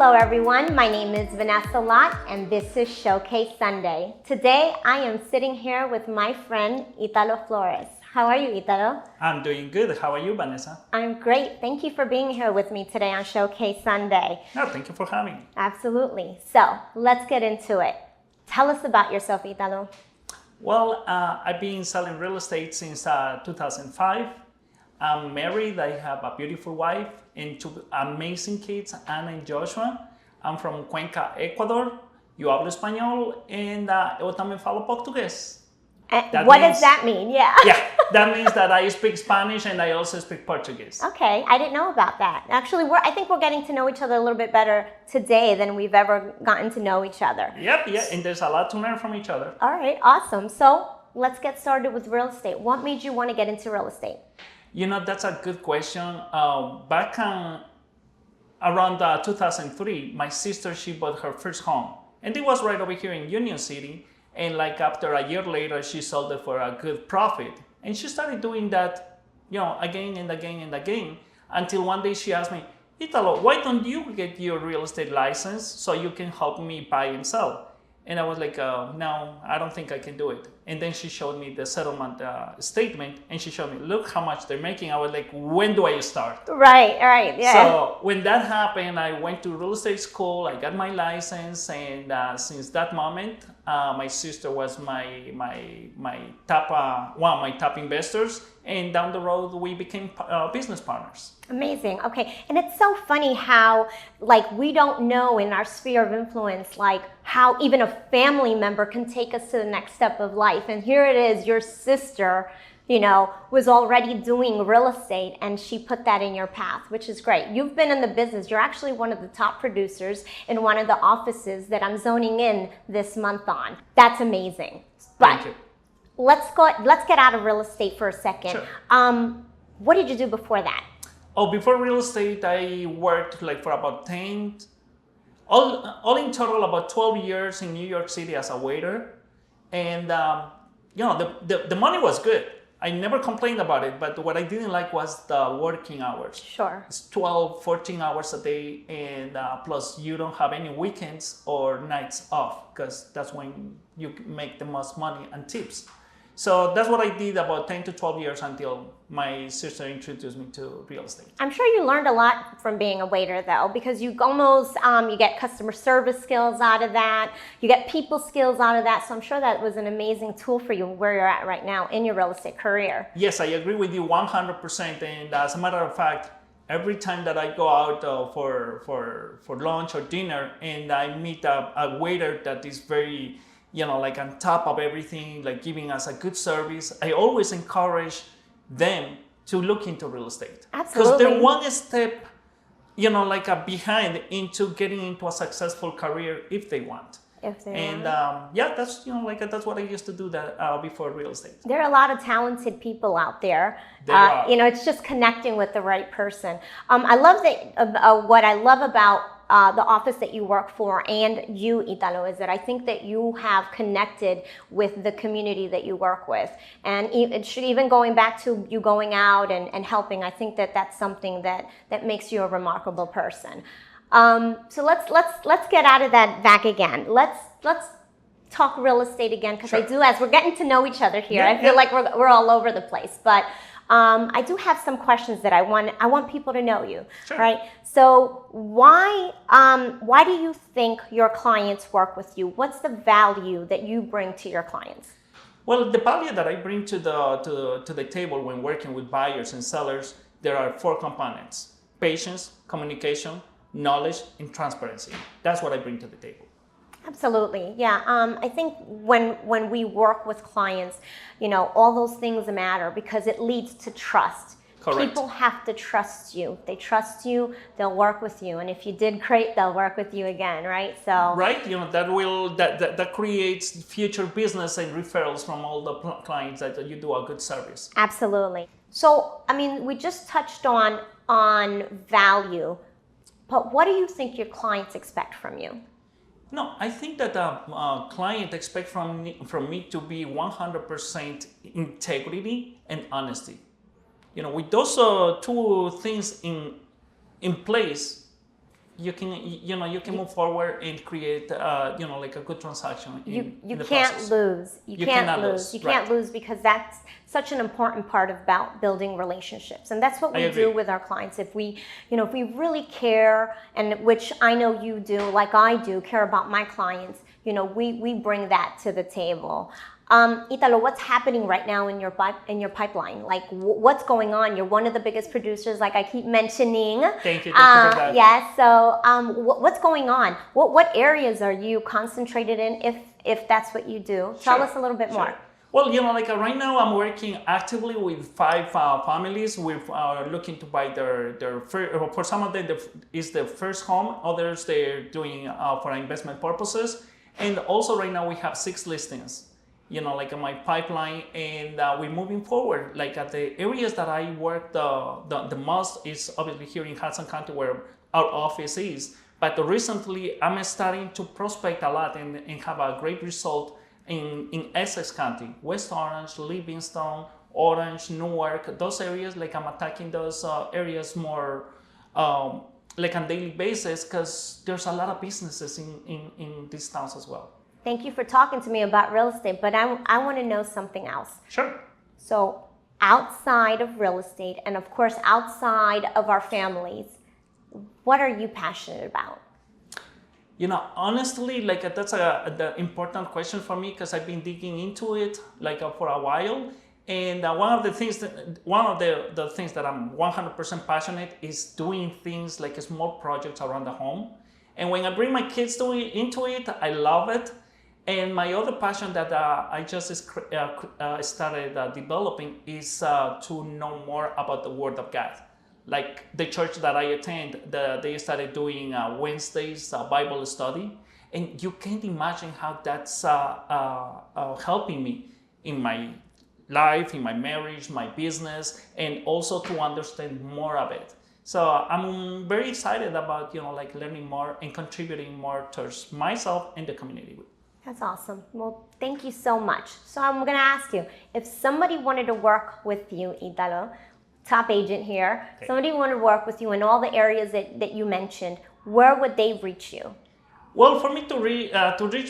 Hello everyone, my name is Vanessa Lott and this is Showcase Sunday. Today I am sitting here with my friend Italo Flores. How are you, Italo? I'm doing good. How are you, Vanessa? I'm great. Thank you for being here with me today on Showcase Sunday. No, thank you for having me. Absolutely. So let's get into it. Tell us about yourself, Italo. Well, I've been selling real estate since 2005. I'm married. I have a beautiful wife and two amazing kids, Anna and Joshua. I'm from Cuenca, Ecuador. Eu hablo español and eu também falo português. Does that mean? Yeah. Yeah, that means that I speak Spanish and I also speak Portuguese. Okay, I didn't know about that. Actually, I think we're getting to know each other a little bit better today than we've ever gotten to know each other. Yep, yeah, and there's a lot to learn from each other. All right, awesome. So let's get started with real estate. What made you want to get into real estate? You know, that's a good question. Back around 2003, my sister, she bought her first home. And it was right over here in Union City. And like after a year later, she sold it for a good profit. And she started doing that, you know, again and again and again. Until one day she asked me, Italo, why don't you get your real estate license so you can help me buy and sell? And I was like, no, I don't think I can do it. And then she showed me the settlement statement and she showed me, look how much they're making. I was like, when do I start? Right, yeah. So when that happened, I went to real estate school, I got my license. And since that moment, my sister was my top, one of my top investors. And down the road, we became business partners. Amazing. Okay. And it's so funny how, like, we don't know in our sphere of influence, like, how even a family member can take us to the next step of life. And here it is, your sister, you know, was already doing real estate and she put that in your path, which is great. You've been in the business. You're actually one of the top producers in one of the offices that I'm zoning in this month on. That's amazing. Thank you. Let's get out of real estate for a second. Sure. What did you do before that? Oh, before real estate, I worked like for about 10, all in total about 12 years in New York City as a waiter. And, you know, the money was good. I never complained about it, but what I didn't like was the working hours. Sure. It's 12, 14 hours a day, and plus you don't have any weekends or nights off because that's when you make the most money and tips. So that's what I did about 10 to 12 years until my sister introduced me to real estate. I'm sure you learned a lot from being a waiter though, because you almost, you get customer service skills out of that, you get people skills out of that. So I'm sure that was an amazing tool for you where you're at right now in your real estate career. Yes, I agree with you 100%. And as a matter of fact, every time that I go out for lunch or dinner and I meet a waiter that is very, you know, like on top of everything, like giving us a good service, I always encourage them to look into real estate. Absolutely. Because they're one step, you know, like behind into getting into a successful career if they want. Yeah, that's, you know, like that's what I used to do that before real estate. There are a lot of talented people out there. You know, it's just connecting with the right person. I love that. What I love about the office that you work for and you, Italo, is that I think that you have connected with the community that you work with. And it should, even going back to you going out and helping, I think that that's something that makes you a remarkable person. So let's get out of that back again. Let's talk real estate again, because Sure. I do, as we're getting to know each other here, Yeah, I feel like we're all over the place. But I do have some questions that I want people to know you. Sure. Right? So why do you think your clients work with you? What's the value that you bring to your clients? Well, the value that I bring to the table when working with buyers and sellers, there are 4 components: patience, communication, knowledge, and transparency. That's what I bring to the table. Absolutely. Yeah. I think when we work with clients, you know, all those things matter because it leads to trust. Correct. People have to trust you. They trust you, they'll work with you. And if you did great, they'll work with you again, right? So right, you know, that creates future business and referrals from all the clients that you do a good service. Absolutely. So, I mean, we just touched on value, but what do you think your clients expect from you? No, I think that a client expects from me to be 100% integrity and honesty. You know, with those 2 things in place, you can move forward and create like a good transaction. You the can't process. lose. You can't lose. You can't right. lose because that's such an important part about building relationships, and that's what we do with our clients. If we really care, and which I know you do, like I do, care about my clients, we bring that to the table. Italo, what's happening right now in your pipeline? Like, what's going on? You're one of the biggest producers, like I keep mentioning. Thank you for that. Yes. So, what's going on? What areas are you concentrated in, if that's what you do? Tell us a little bit more. Well, like right now I'm working actively with 5 families. We're looking to buy their first, for some of them is their first home, others they're doing for investment purposes. And also right now we have 6 listings, like in my pipeline, and we're moving forward. Like at the areas that I work the most is obviously here in Hudson County where our office is. But recently I'm starting to prospect a lot and have a great result in Essex County, West Orange, Livingston, Orange, Newark, those areas. Like I'm attacking those areas more like on a daily basis because there's a lot of businesses in these towns as well. Thank you for talking to me about real estate, but I want to know something else. Sure. So outside of real estate, and of course outside of our families, what are you passionate about? Honestly, like that's the important question for me because I've been digging into it like for a while. And one of the things that I'm 100% passionate is doing things like small projects around the home. And when I bring my kids into it, I love it. And my other passion that I just started developing is to know more about the Word of God. Like the church that I attend, they started doing Wednesdays Bible study, and you can't imagine how that's helping me in my life, in my marriage, my business, and also to understand more of it. So I'm very excited about like learning more and contributing more towards myself and the community. That's awesome. Well, thank you so much. So I'm going to ask you, if somebody wanted to work with you, Italo, top agent here, somebody wanted to work with you in all the areas that you mentioned, where would they reach you? Well, for me to reach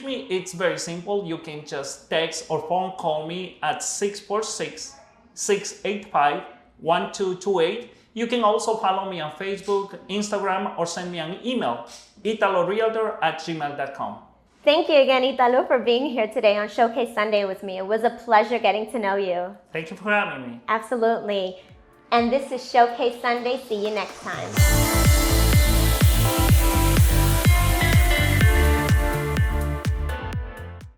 me, it's very simple. You can just text or phone call me at 646-685-1228. You can also follow me on Facebook, Instagram, or send me an email, italorealtor@gmail.com. Thank you again, Italo, for being here today on Showcase Sunday with me. It was a pleasure getting to know you. Thank you for having me. Absolutely. And this is Showcase Sunday. See you next time.